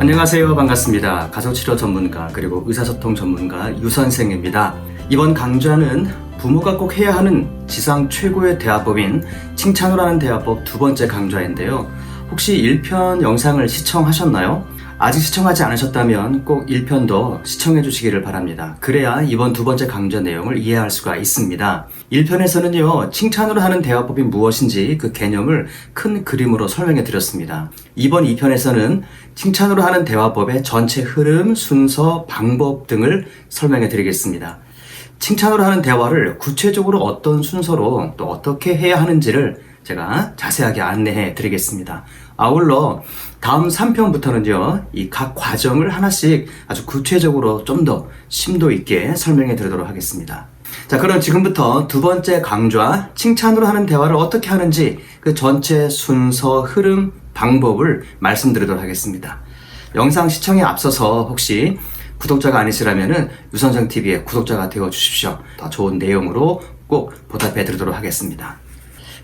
안녕하세요. 반갑습니다. 가족치료 전문가 그리고 의사소통 전문가 유선생입니다. 이번 강좌는 부모가 꼭 해야 하는 지상 최고의 대화법인 칭찬을 하는 대화법 두 번째 강좌인데요. 혹시 1편 영상을 시청하셨나요? 아직 시청하지 않으셨다면 꼭 1편도 시청해 주시기를 바랍니다. 그래야 이번 두 번째 강좌 내용을 이해할 수가 있습니다. 1편에서는요, 칭찬으로 하는 대화법이 무엇인지 그 개념을 큰 그림으로 설명해 드렸습니다. 이번 2편에서는 칭찬으로 하는 대화법의 전체 흐름, 순서, 방법 등을 설명해 드리겠습니다. 칭찬으로 하는 대화를 구체적으로 어떤 순서로 또 어떻게 해야 하는지를 제가 자세하게 안내해 드리겠습니다. 아울러 다음 3편부터는요, 이 각 과정을 하나씩 아주 구체적으로 좀 더 심도 있게 설명해 드리도록 하겠습니다. 자, 그럼 지금부터 두 번째 강좌, 칭찬으로 하는 대화를 어떻게 하는지 그 전체 순서, 흐름, 방법을 말씀드리도록 하겠습니다. 영상 시청에 앞서서 혹시 구독자가 아니시라면은 유선생TV의 구독자가 되어 주십시오. 더 좋은 내용으로 꼭 보답해 드리도록 하겠습니다.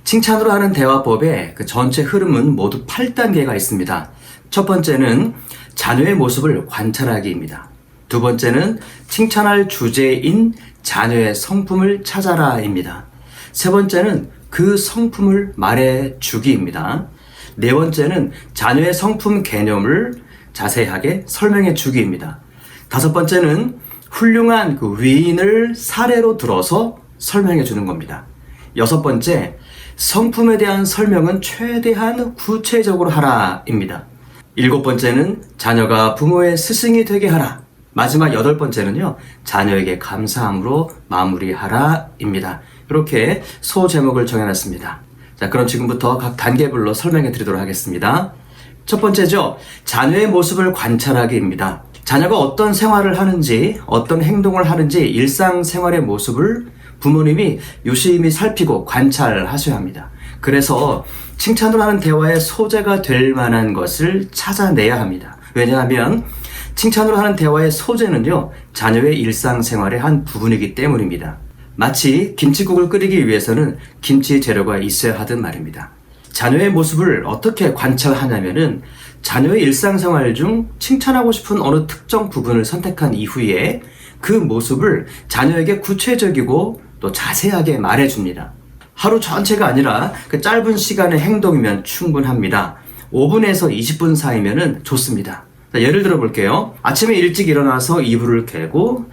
칭찬으로 하는 대화법의 그 전체 흐름은 모두 8단계가 있습니다. 첫 번째는 자녀의 모습을 관찰하기입니다. 두 번째는 칭찬할 주제인 자녀의 성품을 찾아라입니다. 세 번째는 그 성품을 말해주기입니다. 네 번째는 자녀의 성품 개념을 자세하게 설명해 주기입니다. 다섯 번째는 훌륭한 그 위인을 사례로 들어서 설명해 주는 겁니다. 여섯 번째, 성품에 대한 설명은 최대한 구체적으로 하라입니다. 일곱 번째는 자녀가 부모의 스승이 되게 하라. 마지막 여덟 번째는요, 자녀에게 감사함으로 마무리하라입니다. 이렇게 소제목을 정해놨습니다. 자, 그럼 지금부터 각 단계별로 설명해 드리도록 하겠습니다. 첫 번째죠, 자녀의 모습을 관찰하기입니다. 자녀가 어떤 생활을 하는지, 어떤 행동을 하는지 일상생활의 모습을 부모님이 유심히 살피고 관찰하셔야 합니다. 그래서 칭찬을 하는 대화의 소재가 될 만한 것을 찾아내야 합니다. 왜냐하면 칭찬으로 하는 대화의 소재는요, 자녀의 일상생활의 한 부분이기 때문입니다. 마치 김치국을 끓이기 위해서는 김치 재료가 있어야 하듯 말입니다. 자녀의 모습을 어떻게 관찰하냐면은 자녀의 일상생활 중 칭찬하고 싶은 어느 특정 부분을 선택한 이후에 그 모습을 자녀에게 구체적이고 또 자세하게 말해줍니다. 하루 전체가 아니라 그 짧은 시간의 행동이면 충분합니다. 5분에서 20분 사이면 좋습니다. 자, 예를 들어 볼게요. 아침에 일찍 일어나서 이불을 개고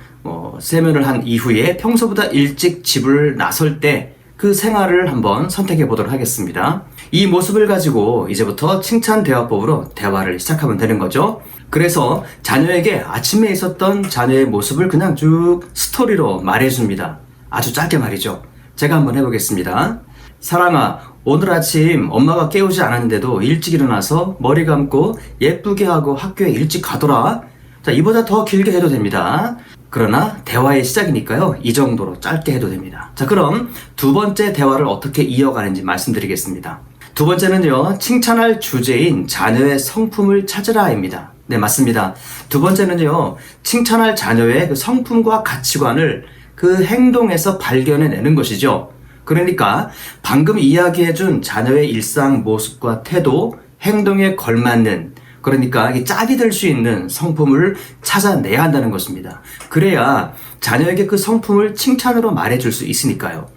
세면을 한 이후에 평소보다 일찍 집을 나설 때 그 생활을 한번 선택해 보도록 하겠습니다. 이 모습을 가지고 이제부터 칭찬 대화법으로 대화를 시작하면 되는 거죠. 그래서 자녀에게 아침에 있었던 자녀의 모습을 그냥 쭉 스토리로 말해줍니다. 아주 짧게 말이죠. 제가 한번 해보겠습니다. 사랑아, 오늘 아침 엄마가 깨우지 않았는데도 일찍 일어나서 머리 감고 예쁘게 하고 학교에 일찍 가더라. 자, 이보다 더 길게 해도 됩니다. 그러나 대화의 시작이니까요, 이 정도로 짧게 해도 됩니다. 자, 그럼 두 번째 대화를 어떻게 이어가는지 말씀드리겠습니다. 두 번째는요, 칭찬할 주제인 자녀의 성품을 찾으라입니다. 네, 맞습니다. 두 번째는요, 칭찬할 자녀의 그 성품과 가치관을 그 행동에서 발견해내는 것이죠. 그러니까 방금 이야기해준 자녀의 일상 모습과 태도, 행동에 걸맞는, 그러니까 짝이 될 수 있는 성품을 찾아내야 한다는 것입니다. 그래야 자녀에게 그 성품을 칭찬으로 말해줄 수 있으니까요.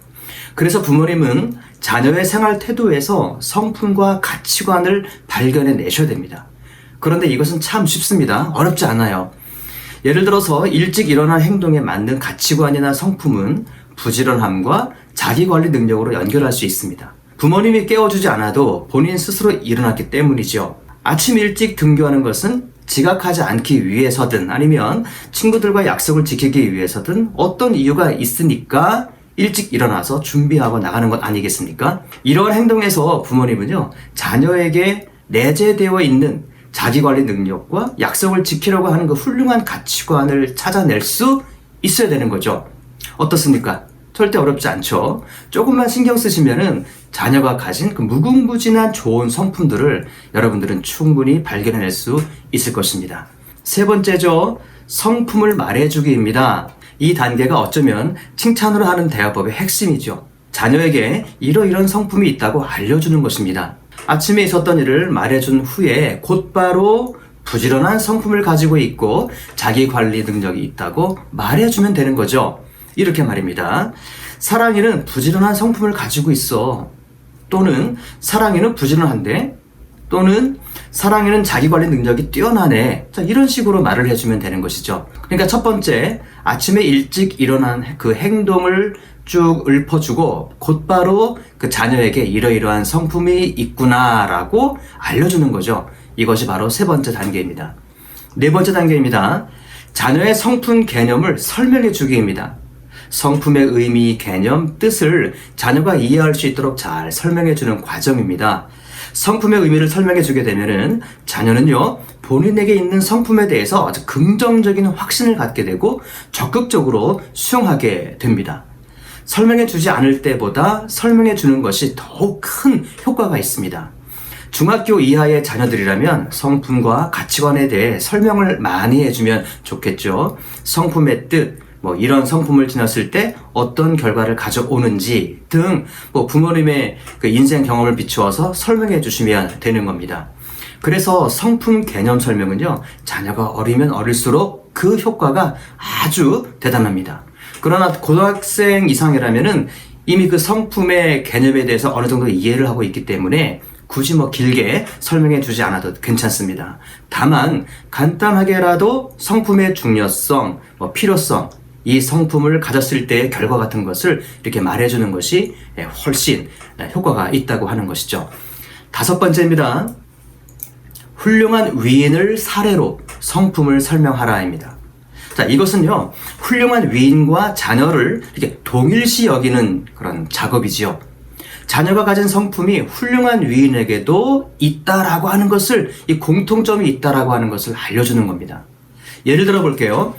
그래서 부모님은 자녀의 생활 태도에서 성품과 가치관을 발견해내셔야 됩니다. 그런데 이것은 참 쉽습니다. 어렵지 않아요. 예를 들어서 일찍 일어난 행동에 맞는 가치관이나 성품은 부지런함과 자기관리 능력으로 연결할 수 있습니다. 부모님이 깨워주지 않아도 본인 스스로 일어났기 때문이죠. 아침 일찍 등교하는 것은 지각하지 않기 위해서든 아니면 친구들과 약속을 지키기 위해서든 어떤 이유가 있으니까 일찍 일어나서 준비하고 나가는 것 아니겠습니까? 이러한 행동에서 부모님은요, 자녀에게 내재되어 있는 자기관리 능력과 약속을 지키려고 하는 그 훌륭한 가치관을 찾아낼 수 있어야 되는 거죠. 어떻습니까? 절대 어렵지 않죠. 조금만 신경 쓰시면은 자녀가 가진 그 무궁무진한 좋은 성품들을 여러분들은 충분히 발견해낼 수 있을 것입니다. 세 번째죠. 성품을 말해주기입니다. 이 단계가 어쩌면 칭찬으로 하는 대화법의 핵심이죠. 자녀에게 이러이런 성품이 있다고 알려주는 것입니다. 아침에 있었던 일을 말해준 후에 곧바로 부지런한 성품을 가지고 있고 자기 관리 능력이 있다고 말해주면 되는 거죠. 이렇게 말입니다. 사랑이는 부지런한 성품을 가지고 있어. 또는 사랑이는 부지런한데, 또는 사랑이는 자기 관리 능력이 뛰어나네. 자, 이런 식으로 말을 해주면 되는 것이죠. 그러니까 첫 번째, 아침에 일찍 일어난 그 행동을 쭉 읊어주고 곧바로 그 자녀에게 이러이러한 성품이 있구나라고 알려주는 거죠. 이것이 바로 세 번째 단계입니다. 네 번째 단계입니다. 자녀의 성품 개념을 설명해 주기입니다. 성품의 의미, 개념, 뜻을 자녀가 이해할 수 있도록 잘 설명해 주는 과정입니다. 성품의 의미를 설명해 주게 되면은 자녀는요, 본인에게 있는 성품에 대해서 아주 긍정적인 확신을 갖게 되고 적극적으로 수용하게 됩니다. 설명해 주지 않을 때보다 설명해 주는 것이 더욱 큰 효과가 있습니다. 중학교 이하의 자녀들이라면 성품과 가치관에 대해 설명을 많이 해주면 좋겠죠. 성품의 뜻, 이런 성품을 지녔을 때 어떤 결과를 가져오는지 등 부모님의 그 인생 경험을 비추어서 설명해 주시면 되는 겁니다. 그래서 성품 개념 설명은요, 자녀가 어리면 어릴수록 그 효과가 아주 대단합니다. 그러나 고등학생 이상이라면은 이미 그 성품의 개념에 대해서 어느 정도 이해를 하고 있기 때문에 굳이 길게 설명해 주지 않아도 괜찮습니다. 다만 간단하게라도 성품의 중요성, 필요성, 이 성품을 가졌을 때의 결과 같은 것을 이렇게 말해주는 것이 훨씬 효과가 있다고 하는 것이죠. 다섯 번째입니다. 훌륭한 위인을 사례로 성품을 설명하라입니다. 자, 이것은요, 훌륭한 위인과 자녀를 이렇게 동일시 여기는 그런 작업이지요. 자녀가 가진 성품이 훌륭한 위인에게도 있다라고 하는 것을, 이 공통점이 있다라고 하는 것을 알려주는 겁니다. 예를 들어 볼게요.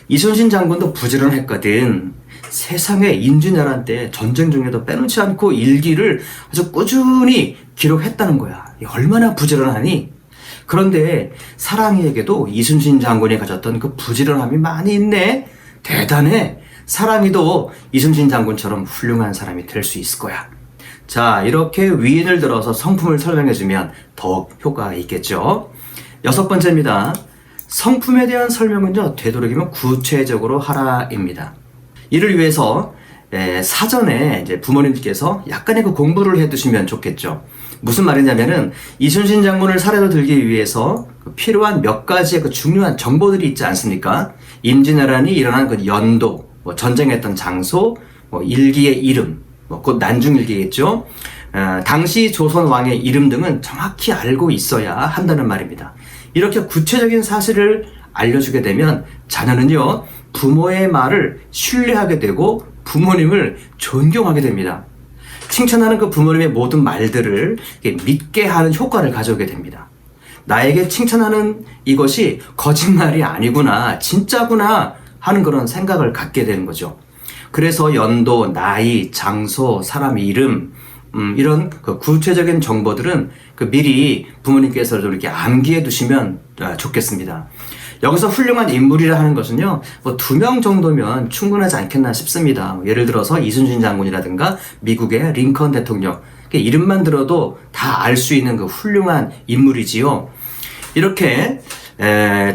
이순신 장군도 부지런했거든. 세상에 임진왜란 때 전쟁 중에도 빼놓지 않고 일기를 아주 꾸준히 기록했다는 거야. 얼마나 부지런하니? 그런데 사랑이에게도 이순신 장군이 가졌던 그 부지런함이 많이 있네. 대단해. 사랑이도 이순신 장군처럼 훌륭한 사람이 될 수 있을 거야. 자, 이렇게 위인을 들어서 성품을 설명해주면 더욱 효과가 있겠죠. 여섯 번째입니다. 성품에 대한 설명은요, 되도록이면 구체적으로 하라입니다. 이를 위해서 사전에 이제 부모님께서 약간의 그 공부를 해두시면 좋겠죠. 무슨 말이냐면은 이순신 장군을 사례로 들기 위해서 필요한 몇 가지의 그 중요한 정보들이 있지 않습니까? 임진왜란이 일어난 그 연도, 전쟁했던 장소, 일기의 이름, 곧 난중일기겠죠. 당시 조선 왕의 이름 등은 정확히 알고 있어야 한다는 말입니다. 이렇게 구체적인 사실을 알려주게 되면 자녀는요, 부모의 말을 신뢰하게 되고 부모님을 존경하게 됩니다. 칭찬하는 그 부모님의 모든 말들을 믿게 하는 효과를 가져오게 됩니다. 나에게 칭찬하는 이것이 거짓말이 아니구나, 진짜구나 하는 그런 생각을 갖게 되는 거죠. 그래서 연도, 나이, 장소, 사람 이름, 이런 그 구체적인 정보들은 그 미리 부모님께서 좀 이렇게 암기해 두시면 좋겠습니다. 여기서 훌륭한 인물이라 하는 것은요, 2명 정도면 충분하지 않겠나 싶습니다. 예를 들어서 이순신 장군이라든가 미국의 링컨 대통령, 이름만 들어도 다 알 수 있는 그 훌륭한 인물이지요. 이렇게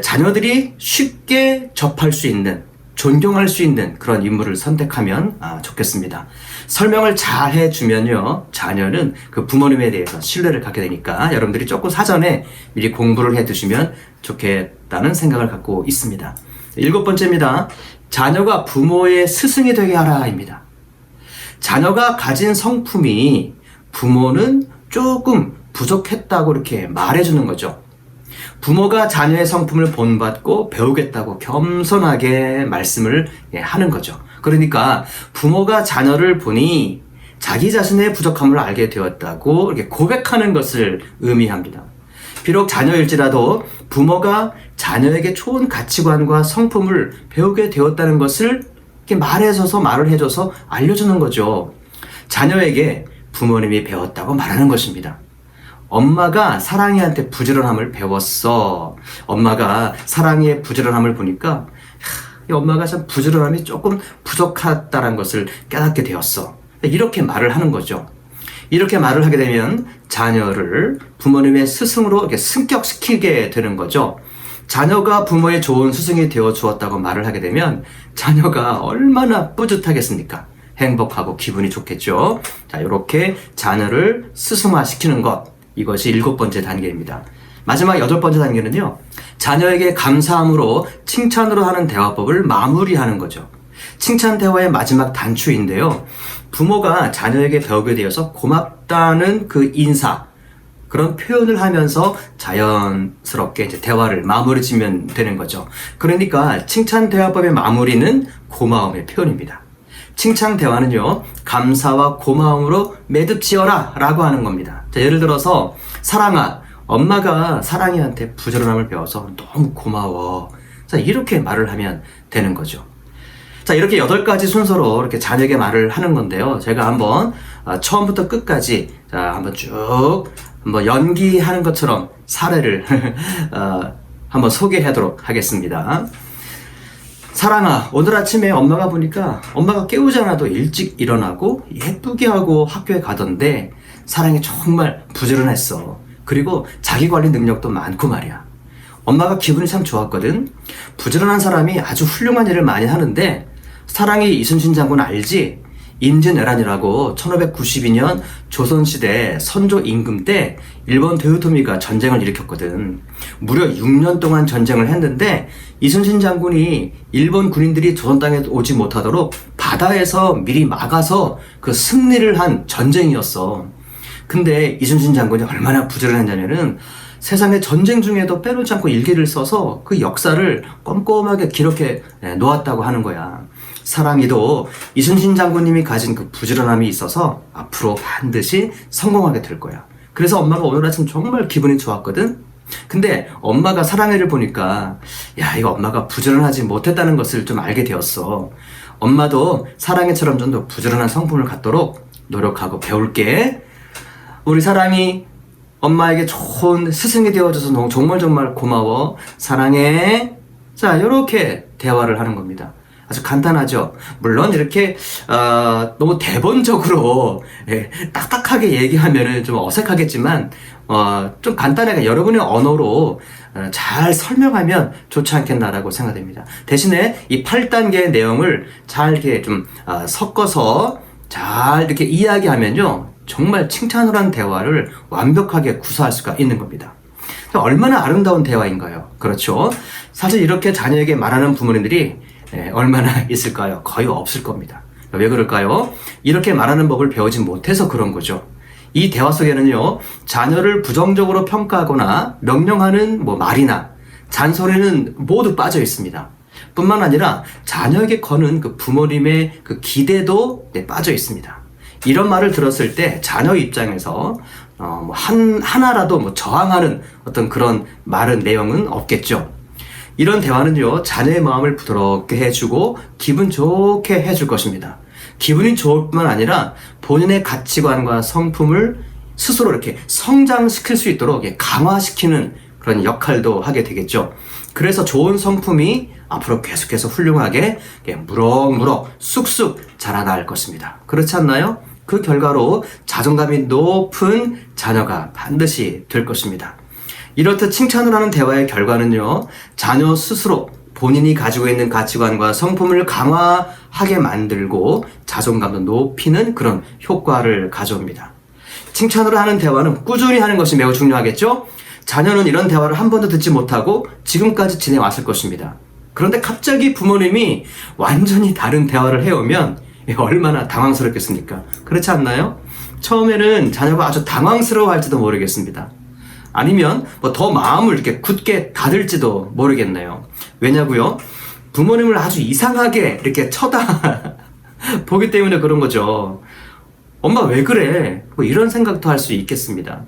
자녀들이 쉽게 접할 수 있는, 존경할 수 있는 그런 인물을 선택하면 좋겠습니다. 설명을 잘 해주면요, 자녀는 그 부모님에 대해서 신뢰를 갖게 되니까 여러분들이 조금 사전에 미리 공부를 해두시면 좋겠다는 생각을 갖고 있습니다. 7번째입니다. 자녀가 부모의 스승이 되게 하라입니다. 자녀가 가진 성품이 부모는 조금 부족했다고 이렇게 말해주는 거죠. 부모가 자녀의 성품을 본받고 배우겠다고 겸손하게 말씀을 하는 거죠. 그러니까 부모가 자녀를 보니 자기 자신의 부족함을 알게 되었다고 이렇게 고백하는 것을 의미합니다. 비록 자녀일지라도 부모가 자녀에게 좋은 가치관과 성품을 배우게 되었다는 것을 이렇게 말을 해줘서 알려주는 거죠. 자녀에게 부모님이 배웠다고 말하는 것입니다. 엄마가 사랑이한테 부지런함을 배웠어. 엄마가 사랑이의 부지런함을 보니까 엄마가 참 부지런함이 조금 부족하다는 것을 깨닫게 되었어. 이렇게 말을 하는 거죠. 이렇게 말을 하게 되면 자녀를 부모님의 스승으로 이렇게 승격시키게 되는 거죠. 자녀가 부모의 좋은 스승이 되어 주었다고 말을 하게 되면 자녀가 얼마나 뿌듯하겠습니까? 행복하고 기분이 좋겠죠. 자, 이렇게 자녀를 스승화시키는 것, 이것이 7번째 단계입니다. 마지막 8번째 단계는요, 자녀에게 감사함으로 칭찬으로 하는 대화법을 마무리하는 거죠. 칭찬 대화의 마지막 단추인데요, 부모가 자녀에게 배우게 되어서 고맙다는 그 인사, 그런 표현을 하면서 자연스럽게 이제 대화를 마무리 지면 되는 거죠. 그러니까 칭찬 대화법의 마무리는 고마움의 표현입니다. 칭찬 대화는요, 감사와 고마움으로 매듭지어라 라고 하는 겁니다. 자, 예를 들어서, 사랑아, 엄마가 사랑이한테 부지런함을 배워서 너무 고마워. 자, 이렇게 말을 하면 되는 거죠. 자, 이렇게 8가지 순서로 이렇게 자녀에게 말을 하는 건데요. 제가 한번 처음부터 끝까지 한번 쭉 한번 연기하는 것처럼 사례를 한번 소개하도록 하겠습니다. 사랑아, 오늘 아침에 엄마가 보니까 엄마가 깨우지 않아도 일찍 일어나고 예쁘게 하고 학교에 가던데 사랑이 정말 부지런했어. 그리고 자기 관리 능력도 많고 말이야. 엄마가 기분이 참 좋았거든. 부지런한 사람이 아주 훌륭한 일을 많이 하는데 사랑이 이순신 장군 알지? 임진왜란이라고 1592년 조선시대 선조 임금 때 일본 도요토미가 전쟁을 일으켰거든. 무려 6년 동안 전쟁을 했는데 이순신 장군이 일본 군인들이 조선 땅에 오지 못하도록 바다에서 미리 막아서 그 승리를 한 전쟁이었어. 근데 이순신 장군이 얼마나 부지런했냐면은 세상에 전쟁 중에도 빼놓지 않고 일기를 써서 그 역사를 꼼꼼하게 기록해 놓았다고 하는 거야. 사랑이도 이순신 장군님이 가진 그 부지런함이 있어서 앞으로 반드시 성공하게 될 거야. 그래서 엄마가 오늘 아침 정말 기분이 좋았거든. 근데 엄마가 사랑이를 보니까 야, 이거 엄마가 부지런하지 못했다는 것을 좀 알게 되었어. 엄마도 사랑이처럼 좀 더 부지런한 성품을 갖도록 노력하고 배울게. 우리 사랑이 엄마에게 좋은 스승이 되어줘서 정말 고마워. 사랑해. 자, 이렇게 대화를 하는 겁니다. 아주 간단하죠. 물론 이렇게 너무 대본적으로 딱딱하게 얘기하면은 좀 어색하겠지만 좀 간단하게 여러분의 언어로 잘 설명하면 좋지 않겠나라고 생각됩니다. 대신에 이 8단계의 내용을 잘 이렇게 좀 섞어서 잘 이렇게 이야기하면요, 정말 칭찬을 한 대화를 완벽하게 구사할 수가 있는 겁니다. 얼마나 아름다운 대화인가요? 그렇죠? 사실 이렇게 자녀에게 말하는 부모님들이 얼마나 있을까요? 거의 없을 겁니다. 왜 그럴까요? 이렇게 말하는 법을 배우지 못해서 그런 거죠. 이 대화 속에는요, 자녀를 부정적으로 평가하거나 명령하는 말이나 잔소리는 모두 빠져 있습니다. 뿐만 아니라 자녀에게 거는 그 부모님의 그 기대도 빠져 있습니다. 이런 말을 들었을 때 자녀 입장에서 하나라도 저항하는 어떤 그런 말은 내용은 없겠죠. 이런 대화는요, 자녀의 마음을 부드럽게 해주고 기분 좋게 해줄 것입니다. 기분이 좋을 뿐만 아니라 본인의 가치관과 성품을 스스로 이렇게 성장시킬 수 있도록 강화시키는 그런 역할도 하게 되겠죠. 그래서 좋은 성품이 앞으로 계속해서 훌륭하게 무럭무럭 쑥쑥 자라날 것입니다. 그렇지 않나요? 그 결과로 자존감이 높은 자녀가 반드시 될 것입니다. 이렇듯 칭찬을 하는 대화의 결과는요, 자녀 스스로 본인이 가지고 있는 가치관과 성품을 강화하게 만들고 자존감도 높이는 그런 효과를 가져옵니다. 칭찬으로 하는 대화는 꾸준히 하는 것이 매우 중요하겠죠? 자녀는 이런 대화를 한 번도 듣지 못하고 지금까지 지내왔을 것입니다. 그런데 갑자기 부모님이 완전히 다른 대화를 해오면 얼마나 당황스럽겠습니까? 그렇지 않나요? 처음에는 자녀가 아주 당황스러워할지도 모르겠습니다. 아니면 더 마음을 이렇게 굳게 닫을지도 모르겠네요. 왜냐고요? 부모님을 아주 이상하게 이렇게 보기 때문에 그런 거죠. 엄마 왜 그래? 이런 생각도 할 수 있겠습니다.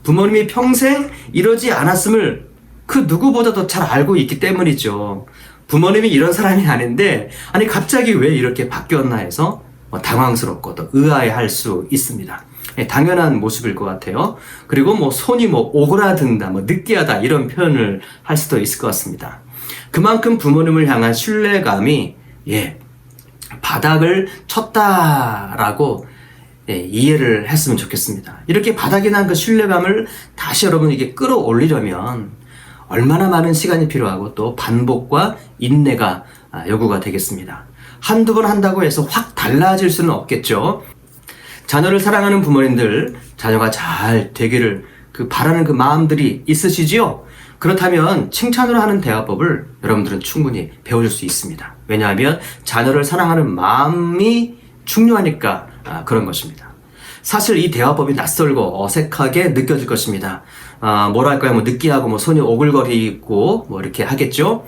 부모님이 평생 이러지 않았음을 그 누구보다도 잘 알고 있기 때문이죠. 부모님이 이런 사람이 아닌데 아니 갑자기 왜 이렇게 바뀌었나 해서 당황스럽고 또 의아해할 수 있습니다. 당연한 모습일 것 같아요. 그리고 손이 오그라든다, 느끼하다 이런 표현을 할 수도 있을 것 같습니다. 그만큼 부모님을 향한 신뢰감이 바닥을 쳤다라고 이해를 했으면 좋겠습니다. 이렇게 바닥이 난 그 신뢰감을 다시 여러분 이게 끌어올리려면 얼마나 많은 시간이 필요하고 또 반복과 인내가 요구가 되겠습니다. 한두 번 한다고 해서 확 달라질 수는 없겠죠. 자녀를 사랑하는 부모님들, 자녀가 잘 되기를 바라는 그 마음들이 있으시지요? 그렇다면 칭찬으로 하는 대화법을 여러분들은 충분히 배워줄 수 있습니다. 왜냐하면 자녀를 사랑하는 마음이 중요하니까 그런 것입니다. 사실 이 대화법이 낯설고 어색하게 느껴질 것입니다. 뭐랄까요, 느끼하고 손이 오글거리고 이렇게 하겠죠?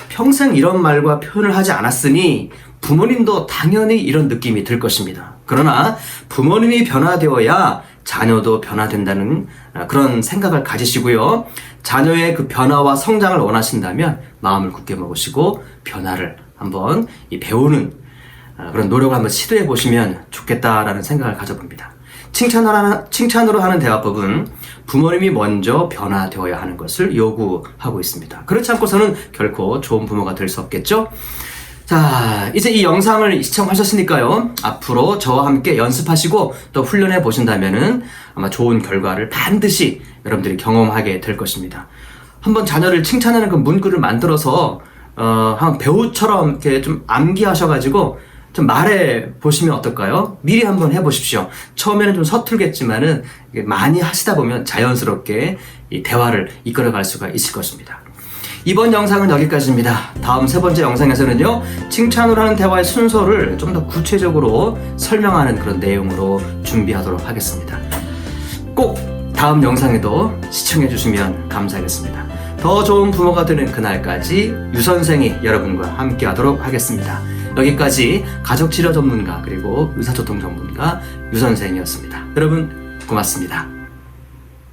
평생 이런 말과 표현을 하지 않았으니 부모님도 당연히 이런 느낌이 들 것입니다. 그러나 부모님이 변화되어야 자녀도 변화된다는 그런 생각을 가지시고요. 자녀의 그 변화와 성장을 원하신다면 마음을 굳게 먹으시고 변화를 한번 배우는 그런 노력을 한번 시도해 보시면 좋겠다라는 생각을 가져봅니다. 칭찬으로 하는 대화법은 부모님이 먼저 변화되어야 하는 것을 요구하고 있습니다. 그렇지 않고서는 결코 좋은 부모가 될 수 없겠죠? 자, 이제 이 영상을 시청하셨으니까요. 앞으로 저와 함께 연습하시고 또 훈련해 보신다면은 아마 좋은 결과를 반드시 여러분들이 경험하게 될 것입니다. 한번 자녀를 칭찬하는 그 문구를 만들어서 한 배우처럼 이렇게 좀 암기하셔가지고 좀 말해 보시면 어떨까요? 미리 한번 해보십시오. 처음에는 좀 서툴겠지만은 많이 하시다 보면 자연스럽게 이 대화를 이끌어갈 수가 있을 것입니다. 이번 영상은 여기까지입니다. 다음 세 번째 영상에서는요, 칭찬으로 하는 대화의 순서를 좀 더 구체적으로 설명하는 그런 내용으로 준비하도록 하겠습니다. 꼭 다음 영상에도 시청해주시면 감사하겠습니다. 더 좋은 부모가 되는 그날까지 유선생이 여러분과 함께 하도록 하겠습니다. 여기까지 가족치료 전문가 그리고 의사소통 전문가 유선생이었습니다. 여러분 고맙습니다.